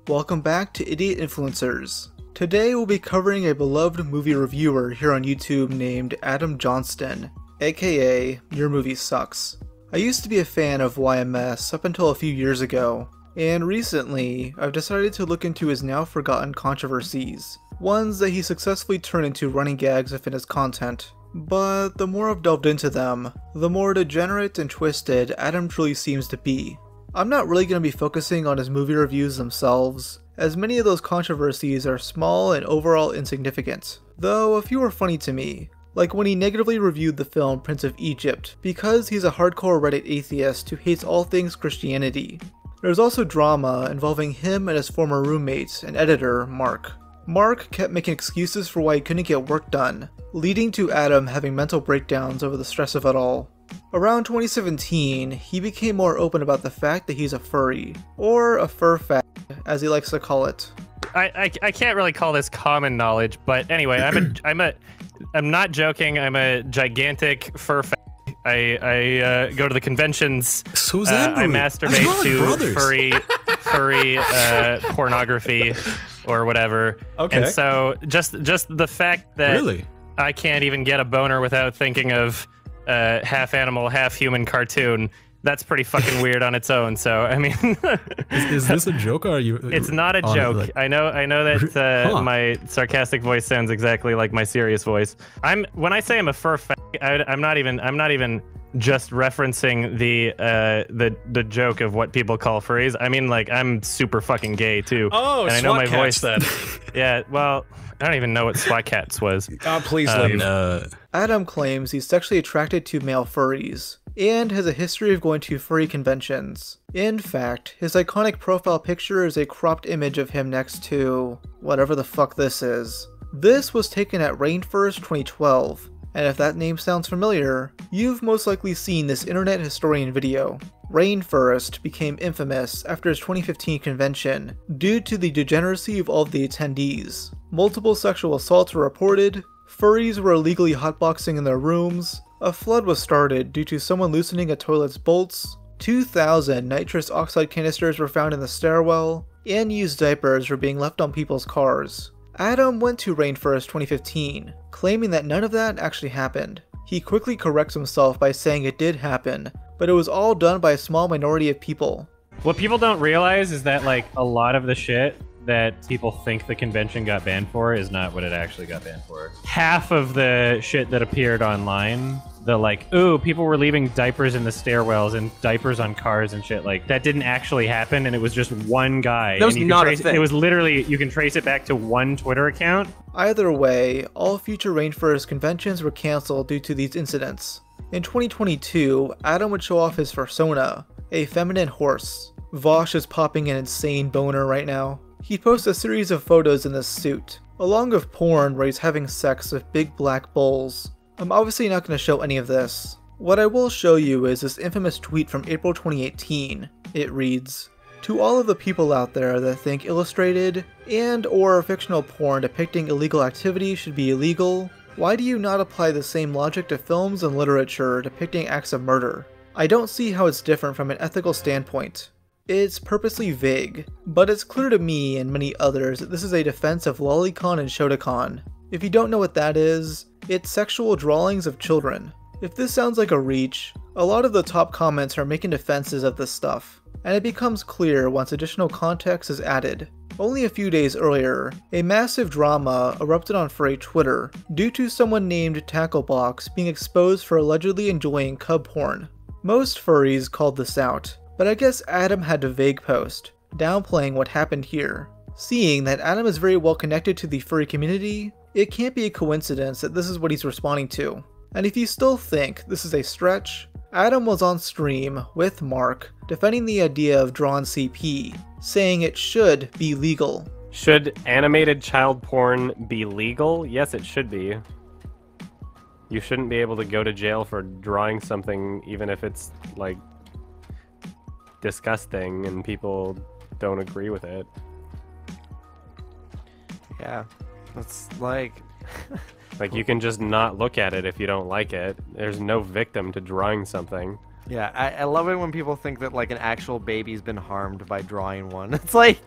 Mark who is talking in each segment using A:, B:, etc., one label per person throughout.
A: welcome back to Idiot Influencers. Today we'll be covering a beloved movie reviewer here on YouTube named Adam Johnston, aka Your Movie Sucks. I used to be a fan of YMS up until a few years ago, and recently I've decided to look into his now forgotten controversies, ones that he successfully turned into running gags within his content. But the more I've delved into them, the more degenerate and twisted Adam truly seems to be. I'm not really going to be focusing on his movie reviews themselves, as many of those controversies are small and overall insignificant, though a few are funny to me, like when he negatively reviewed the film Prince of Egypt because he's a hardcore Reddit atheist who hates all things Christianity. There's also drama involving him and his former roommate and editor, Mark. Mark kept making excuses for why he couldn't get work done, leading to Adam having mental breakdowns over the stress of it all. Around 2017, he became more open about the fact that he's a furry, or a fur fag, as he likes to call it.
B: I can't really call this common knowledge, but anyway, I'm not joking. I'm a gigantic fur fag. I go to the conventions. I masturbate to furry pornography or whatever. Okay. And so just the fact that I can't even get a boner without thinking of half animal, half human cartoon, that's pretty fucking weird on its own. So I mean,
C: is this a joke or are you?
B: It's not a joke. Like, I know that my sarcastic voice sounds exactly like my serious voice. When I say I'm a fur fag, I'm not even just referencing the joke of what people call furries. I mean, like, I'm super fucking gay too.
D: Oh, and I know my voice then.
B: Yeah, well, I don't even know what SWAT Cats was.
D: Oh, please leave.
A: Adam claims he's sexually attracted to male furries, and has a history of going to furry conventions. In fact, his iconic profile picture is a cropped image of him next to whatever the fuck this is. This was taken at Rainforest 2012, and if that name sounds familiar, you've most likely seen this internet historian video. Rainforest became infamous after his 2015 convention due to the degeneracy of all of the attendees. Multiple sexual assaults were reported, furries were illegally hotboxing in their rooms, a flood was started due to someone loosening a toilet's bolts, 2,000 nitrous oxide canisters were found in the stairwell, and used diapers were being left on people's cars. Adam went to Rainforest 2015, claiming that none of that actually happened. He quickly corrects himself by saying it did happen, but it was all done by a small minority of people.
B: What people don't realize is that, like, a lot of the shit that people think the convention got banned for is not what it actually got banned for. Half of the shit that appeared online, the like, ooh, people were leaving diapers in the stairwells and diapers on cars and shit, like, that didn't actually happen, and it was just one guy.
D: That was not a thing.
B: It was literally, you can trace it back to one Twitter account.
A: Either way, all future Rainforest conventions were cancelled due to these incidents. In 2022, Adam would show off his fursona, a feminine horse. Vosh is popping an insane boner right now. He posts a series of photos in this suit, along with porn where he's having sex with big black bulls. I'm obviously not going to show any of this. What I will show you is this infamous tweet from April 2018. It reads, "To all of the people out there that think illustrated and or fictional porn depicting illegal activity should be illegal, why do you not apply the same logic to films and literature depicting acts of murder? I don't see how it's different from an ethical standpoint. It's purposely vague, but it's clear to me and many others that this is a defense of lolicon and shotacon. If you don't know what that is, it's sexual drawings of children. If this sounds like a reach, a lot of the top comments are making defenses of this stuff, and it becomes clear once additional context is added. Only a few days earlier, a massive drama erupted on furry Twitter due to someone named Tacklebox being exposed for allegedly enjoying cub porn. Most furries called this out, but I guess Adam had to vague post, downplaying what happened here. Seeing that Adam is very well connected to the furry community, it can't be a coincidence that this is what he's responding to. And if you still think this is a stretch, Adam was on stream with Mark defending the idea of drawn CP, saying it should be legal.
E: Should animated child porn be legal? Yes, it should be. You shouldn't be able to go to jail for drawing something even if it's, like, disgusting and people don't agree with it.
D: Yeah, it's like...
E: Like, you can just not look at it if you don't like it. There's no victim to drawing something.
D: Yeah, I love it when people think that, like, an actual baby's been harmed by drawing one. It's like,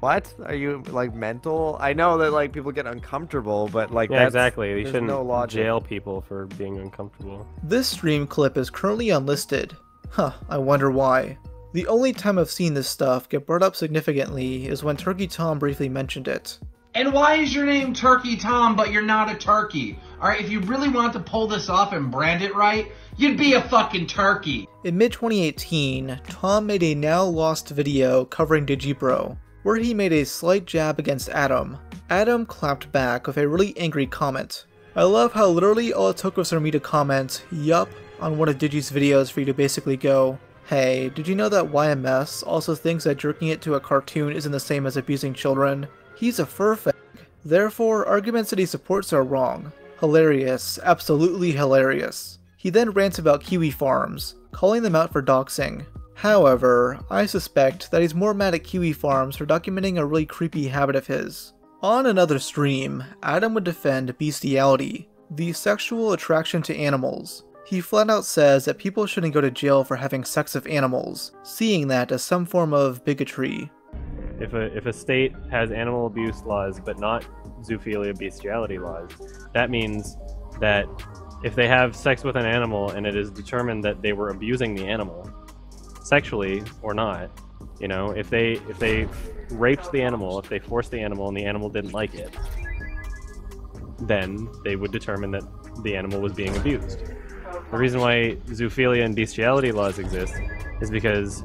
D: What? Are you like mental? I know that like people get uncomfortable, but like
E: Yeah, exactly. You shouldn't
D: no
E: jail people for being uncomfortable.
A: This stream clip is currently unlisted. Huh, I wonder why. The only time I've seen this stuff get brought up significantly is when Turkey Tom briefly mentioned it.
F: And why is your name Turkey Tom, but you're not a turkey? Alright, if you really want to pull this off and brand it right, you'd be a fucking turkey.
A: In mid-2018, Tom made a now lost video covering Digibro, where he made a slight jab against Adam. Adam clapped back with a really angry comment. I love how literally all it took was for me to comment, yup, on one of Digi's videos for you to basically go, hey, did you know that YMS also thinks that jerking it to a cartoon isn't the same as abusing children? He's a fur fag. Therefore, arguments that he supports are wrong. Hilarious, absolutely hilarious. He then rants about kiwi farms, calling them out for doxing. However, I suspect that he's more mad at kiwi farms for documenting a really creepy habit of his. On another stream, Adam would defend bestiality, the sexual attraction to animals. He flat out says that people shouldn't go to jail for having sex with animals, seeing that as some form of bigotry.
E: If a state has animal abuse laws but not zoophilia bestiality laws, that means that if they have sex with an animal and it is determined that they were abusing the animal, sexually or not, you know, if they raped the animal, if they forced the animal and the animal didn't like it, then they would determine that the animal was being abused. The reason why zoophilia and bestiality laws exist is because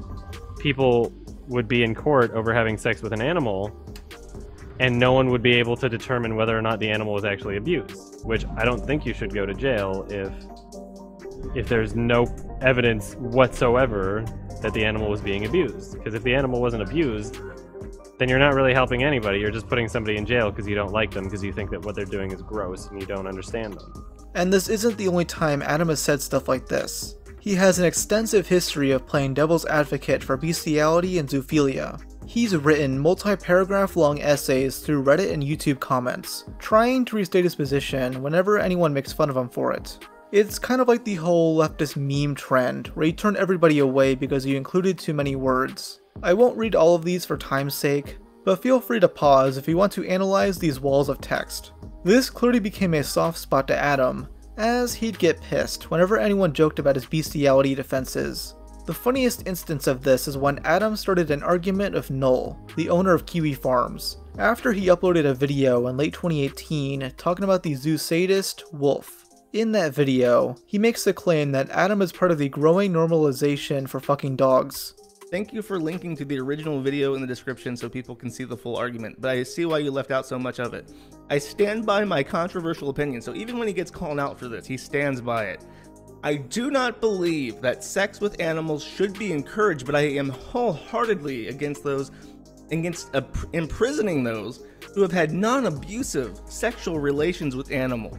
E: people would be in court over having sex with an animal, and no one would be able to determine whether or not the animal was actually abused, which I don't think you should go to jail if there's no evidence whatsoever that the animal was being abused. Because if the animal wasn't abused, then you're not really helping anybody. You're just putting somebody in jail because you don't like them, because you think that what they're doing is gross and you don't understand them.
A: And this isn't the only time Adam has said stuff like this. He has an extensive history of playing devil's advocate for bestiality and zoophilia. He's written multi-paragraph long essays through Reddit and YouTube comments, trying to restate his position whenever anyone makes fun of him for it. It's kind of like the whole leftist meme trend, where you turn everybody away because you included too many words. I won't read all of these for time's sake, but feel free to pause if you want to analyze these walls of text. This clearly became a soft spot to Adam, as he'd get pissed whenever anyone joked about his bestiality defenses. The funniest instance of this is when Adam started an argument with Null, the owner of Kiwi Farms, after he uploaded a video in late 2018 talking about the zoo sadist, Wolf. In that video, he makes the claim that Adam is part of the growing normalization for fucking dogs.
G: Thank you for linking to the original video in the description so people can see the full argument, but I see why you left out so much of it. I stand by my controversial opinion, so even when he gets called out for this, he stands by it. I do not believe that sex with animals should be encouraged, but I am wholeheartedly against imprisoning those who have had non-abusive sexual relations with animals.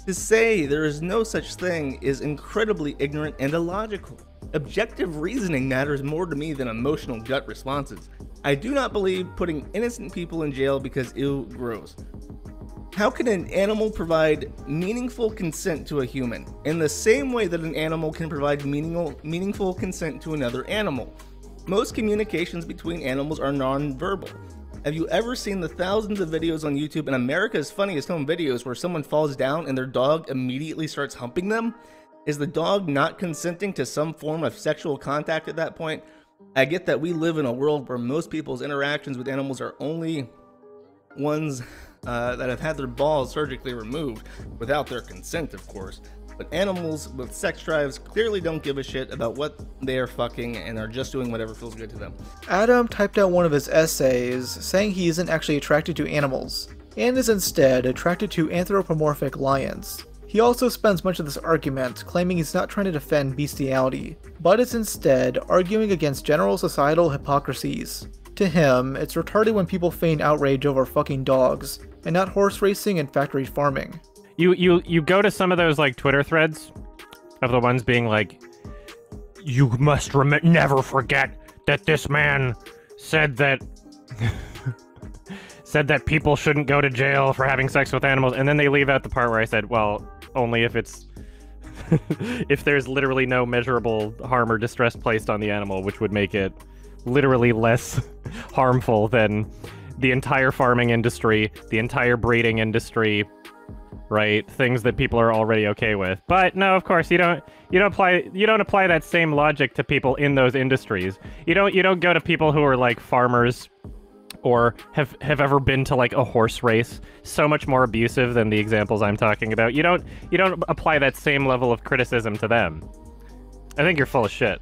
G: To say there is no such thing is incredibly ignorant and illogical. Objective reasoning matters more to me than emotional gut responses. I do not believe putting innocent people in jail because ew, gross. How can an animal provide meaningful consent to a human in the same way that an animal can provide meaningful consent to another animal? Most communications between animals are non-verbal. Have you ever seen the thousands of videos on YouTube and America's Funniest Home Videos where someone falls down and their dog immediately starts humping them? Is the dog not consenting to some form of sexual contact at that point? I get that we live in a world where most people's interactions with animals are only ones that have had their balls surgically removed, without their consent, of course. But animals with sex drives clearly don't give a shit about what they are fucking and are just doing whatever feels good to them.
A: Adam typed out one of his essays saying he isn't actually attracted to animals, and is instead attracted to anthropomorphic lions. He also spends much of this argument claiming he's not trying to defend bestiality, but is instead arguing against general societal hypocrisies. To him, it's retarded when people feign outrage over fucking dogs, and not horse racing and factory farming.
B: You go to some of those like Twitter threads of the ones being like, you must never forget that this man said that said that people shouldn't go to jail for having sex with animals, and then they leave out the part where I said, well, only if it's if there's literally no measurable harm or distress placed on the animal, which would make it
E: literally less harmful than the entire farming industry, the entire breeding industry, right? Things that people are already okay with. But no, of course, you don't apply that same logic to people in those industries. You don't go to people who are like farmers or have ever been to like a horse race. So much more abusive than the examples I'm talking about. You don't apply that same level of criticism to them. I think you're full of shit.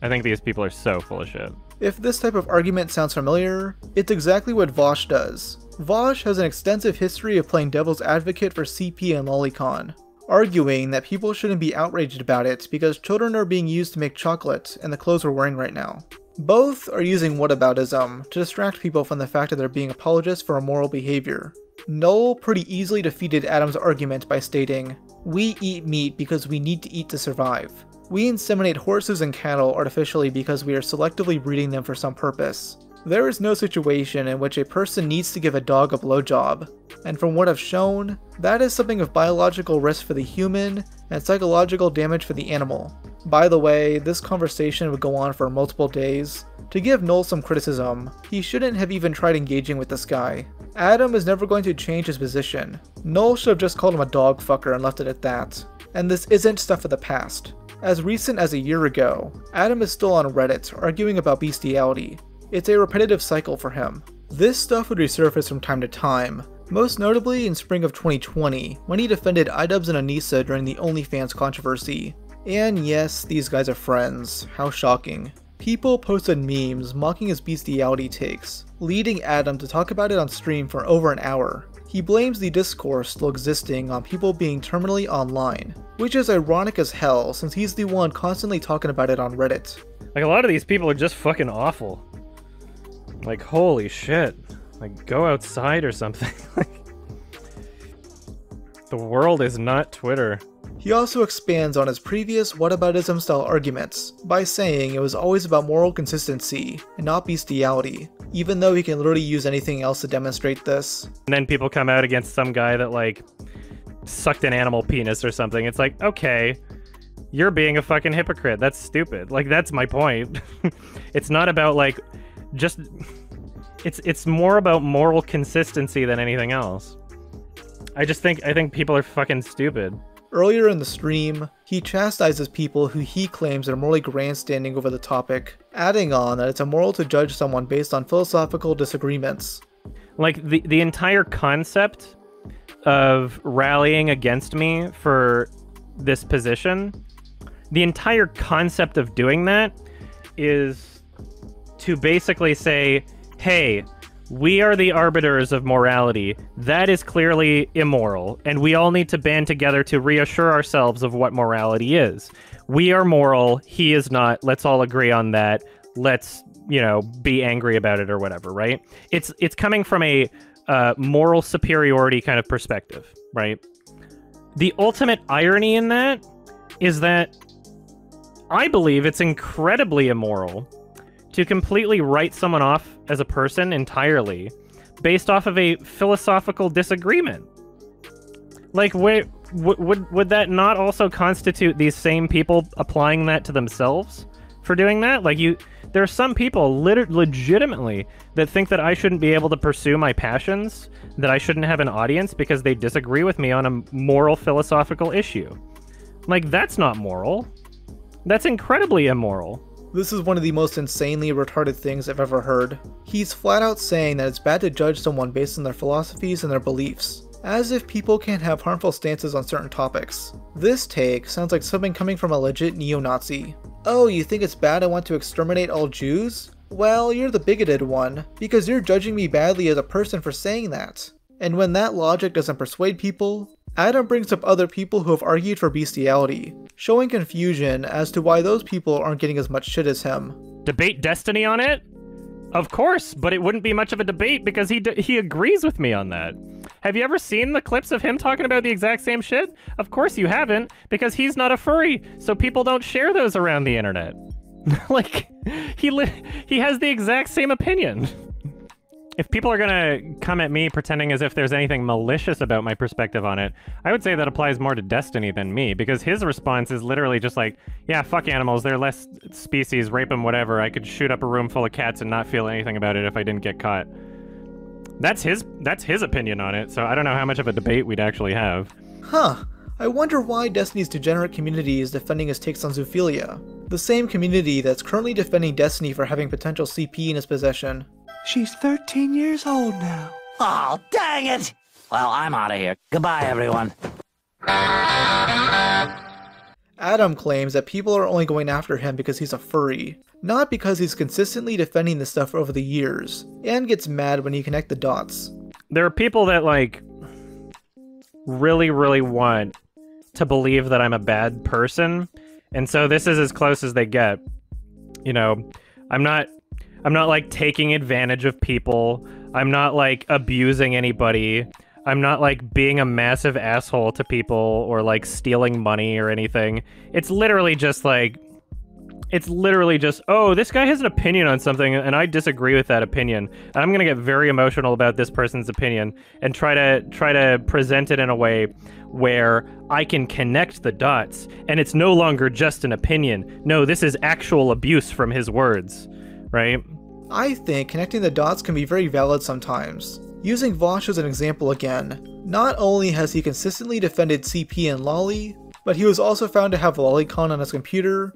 E: I think these people are so full of shit.
A: If this type of argument sounds familiar, it's exactly what Vosh does. Vosh has an extensive history of playing devil's advocate for CP and lolicon, arguing that people shouldn't be outraged about it because children are being used to make chocolate and the clothes we're wearing right now. Both are using whataboutism to distract people from the fact that they're being apologists for immoral behavior. Null pretty easily defeated Adam's argument by stating, "We eat meat because we need to eat to survive. We inseminate horses and cattle artificially because we are selectively breeding them for some purpose. There is no situation in which a person needs to give a dog a blowjob, and from what I've shown, that is something of biological risk for the human and psychological damage for the animal." By the way, this conversation would go on for multiple days. To give Null some criticism, he shouldn't have even tried engaging with this guy. Adam is never going to change his position. Null should have just called him a dog fucker and left it at that. And this isn't stuff of the past. As recent as a year ago, Adam is still on Reddit arguing about bestiality. It's a repetitive cycle for him. This stuff would resurface from time to time, most notably in spring of 2020, when he defended iDubbbz and Anissa during the OnlyFans controversy. And yes, these guys are friends. How shocking. People posted memes mocking his bestiality takes, leading Adam to talk about it on stream for over an hour. He blames the discourse still existing on people being terminally online, which is ironic as hell since he's the one constantly talking about it on Reddit.
E: Like, a lot of these people are just fucking awful. Like, holy shit. Like, go outside or something. The world is not Twitter.
A: He also expands on his previous whataboutism style arguments by saying it was always about moral consistency and not bestiality, even though he can literally use anything else to demonstrate this.
E: And then people come out against some guy that like sucked an animal penis or something. It's like, okay, you're being a fucking hypocrite. That's stupid. Like, that's my point. It's not about like just it's more about moral consistency than anything else. I think people are fucking stupid.
A: Earlier in the stream, he chastises people who he claims are morally grandstanding over the topic, adding on that it's immoral to judge someone based on philosophical disagreements.
E: Like, the entire concept of rallying against me for this position, the entire concept of doing that is to basically say, hey, we are the arbiters of morality. That is clearly immoral, and we all need to band together to reassure ourselves of what morality is. We are moral, he is not. Let's all agree on that. Let's, be angry about it or whatever, right? It's coming from a moral superiority kind of perspective, right? The ultimate irony in that is that I believe it's incredibly immoral to completely write someone off as a person entirely based off of a philosophical disagreement. Like, would that not also constitute these same people applying that to themselves for doing that? Like, there are some people legitimately that think that I shouldn't be able to pursue my passions, that I shouldn't have an audience because they disagree with me on a moral philosophical issue. Like, that's not moral. That's incredibly immoral.
A: This is one of the most insanely retarded things I've ever heard. He's flat out saying that it's bad to judge someone based on their philosophies and their beliefs, as if people can't have harmful stances on certain topics. This take sounds like something coming from a legit neo-Nazi. Oh, you think it's bad I want to exterminate all Jews? Well, you're the bigoted one, because you're judging me badly as a person for saying that. And when that logic doesn't persuade people, Adam brings up other people who have argued for bestiality, showing confusion as to why those people aren't getting as much shit as him.
E: Debate Destiny on it? Of course, but it wouldn't be much of a debate because he agrees with me on that. Have you ever seen the clips of him talking about the exact same shit? Of course you haven't, because he's not a furry, so people don't share those around the internet. Like, he has the exact same opinion. if people are gonna come at me pretending as if there's anything malicious about my perspective on it, I would say that applies more to Destiny than me, because his response is literally just like, yeah, fuck animals, they're less species, rape them, whatever. I could shoot up a room full of cats and not feel anything about it if I didn't get caught. That's his opinion on it, so I don't know how much of a debate we'd actually have.
A: Huh. I wonder why Destiny's degenerate community is defending his takes on zoophilia. The same community that's currently defending Destiny for having potential CP in his possession.
H: She's 13 years old now.
I: Oh, dang it! Well, I'm out of here. Goodbye, everyone.
A: Adam claims that people are only going after him because he's a furry, not because he's consistently defending this stuff over the years, and gets mad when you connect the dots.
E: There are people that, like, really, really want to believe that I'm a bad person, and so this is as close as they get. You know, I'm not like taking advantage of people. I'm not like abusing anybody. I'm not like being a massive asshole to people or like stealing money or anything. It's literally just, oh, this guy has an opinion on something and I disagree with that opinion. And I'm gonna get very emotional about this person's opinion and try to present it in a way where I can connect the dots and it's no longer just an opinion. No, this is actual abuse from his words, right?
A: I think connecting the dots can be very valid sometimes. Using Vosh as an example again, not only has he consistently defended CP and Lolly, but he was also found to have Lolicon on his computer.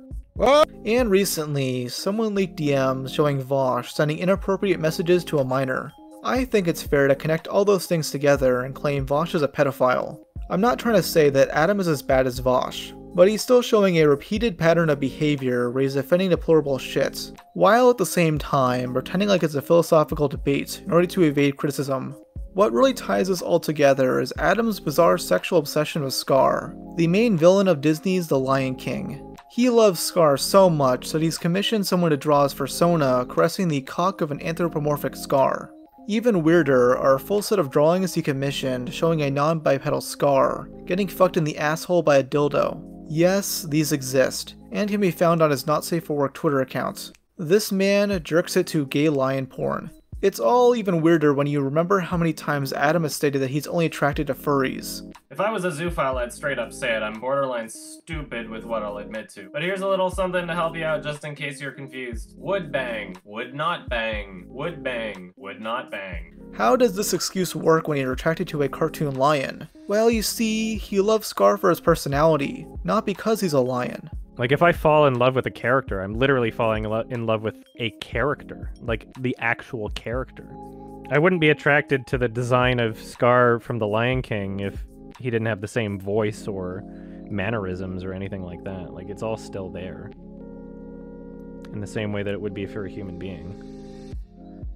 A: And recently, someone leaked DMs showing Vosh sending inappropriate messages to a minor. I think it's fair to connect all those things together and claim Vosh is a pedophile. I'm not trying to say that Adam is as bad as Vosh, but he's still showing a repeated pattern of behavior where he's defending deplorable shit, while at the same time pretending like it's a philosophical debate in order to evade criticism. What really ties us all together is Adam's bizarre sexual obsession with Scar, the main villain of Disney's The Lion King. He loves Scar so much that he's commissioned someone to draw his persona caressing the cock of an anthropomorphic Scar. Even weirder are a full set of drawings he commissioned showing a non-bipedal Scar getting fucked in the asshole by a dildo. Yes, these exist, and can be found on his Not Safe for Work Twitter account. This man jerks it to gay lion porn. It's all even weirder when you remember how many times Adam has stated that he's only attracted to furries.
E: If I was a zoophile, I'd straight up say it. I'm borderline stupid with what I'll admit to. But here's a little something to help you out just in case you're confused. Would bang, would not bang, would bang, would not bang.
A: How does this excuse work when you're attracted to a cartoon lion? Well, you see, he loves Scar for his personality, not because he's a lion.
E: Like, if I fall in love with a character, I'm literally falling in love with a character. Like, the actual character. I wouldn't be attracted to the design of Scar from The Lion King if he didn't have the same voice or mannerisms or anything like that. Like, it's all still there. In the same way that it would be if you're a human being.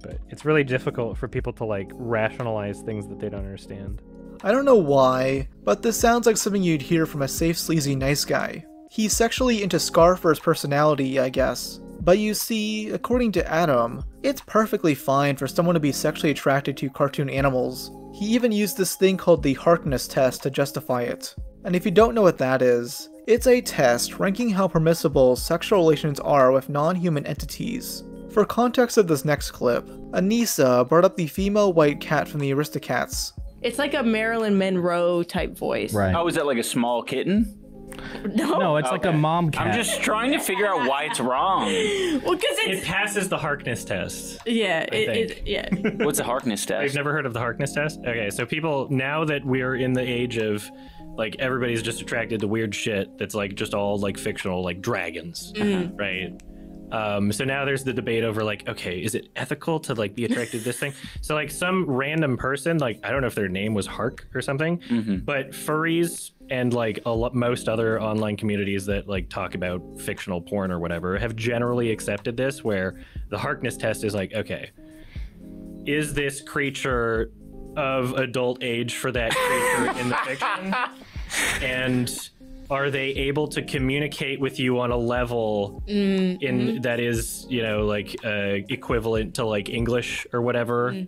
E: But it's really difficult for people to, like, rationalize things that they don't understand.
A: I don't know why, but this sounds like something you'd hear from a safe, sleazy, nice guy. He's sexually into Scar for his personality, I guess. But you see, according to Adam, it's perfectly fine for someone to be sexually attracted to cartoon animals. He even used this thing called the Harkness test to justify it. And if you don't know what that is, it's a test ranking how permissible sexual relations are with non-human entities. For context of this next clip, Anissa brought up the female white cat from the Aristocats.
J: It's like a Marilyn Monroe type voice.
K: Right. Oh, is that like a small kitten?
J: No,
C: it's like a mom cat.
K: I'm just trying to figure out why it's wrong.
J: Well, because
E: it passes the Harkness test.
J: Yeah, yeah.
K: What's a Harkness test?
E: You've never heard of the Harkness test? Okay, so people, now that we're in the age of, like, everybody's just attracted to weird shit that's, like, just all, like, fictional, like, dragons, right? So now there's the debate over, like, okay, is it ethical to, like, be attracted to this thing? So, like, some random person, like, I don't know if their name was Hark or something, but furries and, like, most other online communities that, like, talk about fictional porn or whatever have generally accepted this, where the Harkness test is like, okay, is this creature of adult age for that creature in the fiction? And are they able to communicate with you on a level that is, you know, like equivalent to, like, English or whatever,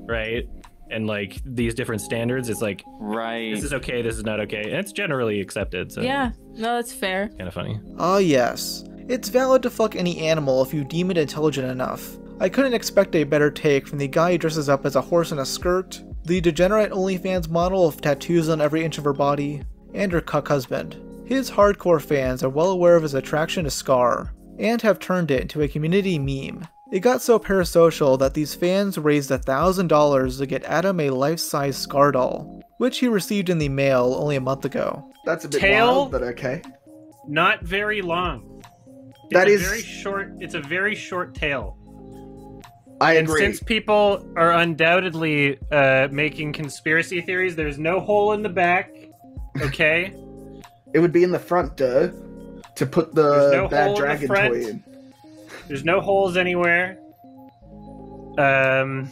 E: right? And, like, these different standards, it's like,
K: right,
E: this is okay, this is not okay, and it's generally accepted. So
J: yeah, no, that's fair.
E: Kind of funny.
A: Ah, yes. It's valid to fuck any animal if you deem it intelligent enough. I couldn't expect a better take from the guy who dresses up as a horse in a skirt, the degenerate OnlyFans model with tattoos on every inch of her body, and her cuck husband. His hardcore fans are well aware of his attraction to Scar, and have turned it into a community meme. It got so parasocial that these fans raised $1,000 to get Adam a life-size Scar doll, which he received in the mail only a month ago.
L: That's a bit wild, but okay.
E: Not very long. It's a very short tail.
L: I agree.
E: And since people are undoubtedly making conspiracy theories, there's no hole in the back. Okay.
L: It would be in the front, to put the bad dragon toy in.
E: There's no holes anywhere. So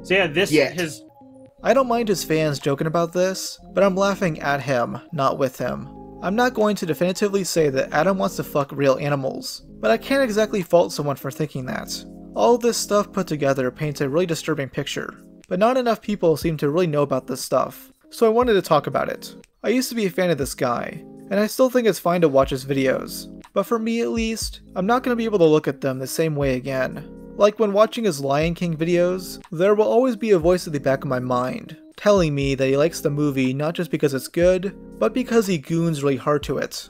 E: yeah,
A: I don't mind his fans joking about this, but I'm laughing at him, not with him. I'm not going to definitively say that Adam wants to fuck real animals, but I can't exactly fault someone for thinking that. All this stuff put together paints a really disturbing picture, but not enough people seem to really know about this stuff, so I wanted to talk about it. I used to be a fan of this guy, and I still think it's fine to watch his videos, but for me at least, I'm not going to be able to look at them the same way again. Like when watching his Lion King videos, there will always be a voice at the back of my mind, telling me that he likes the movie not just because it's good, but because he goons really hard to it.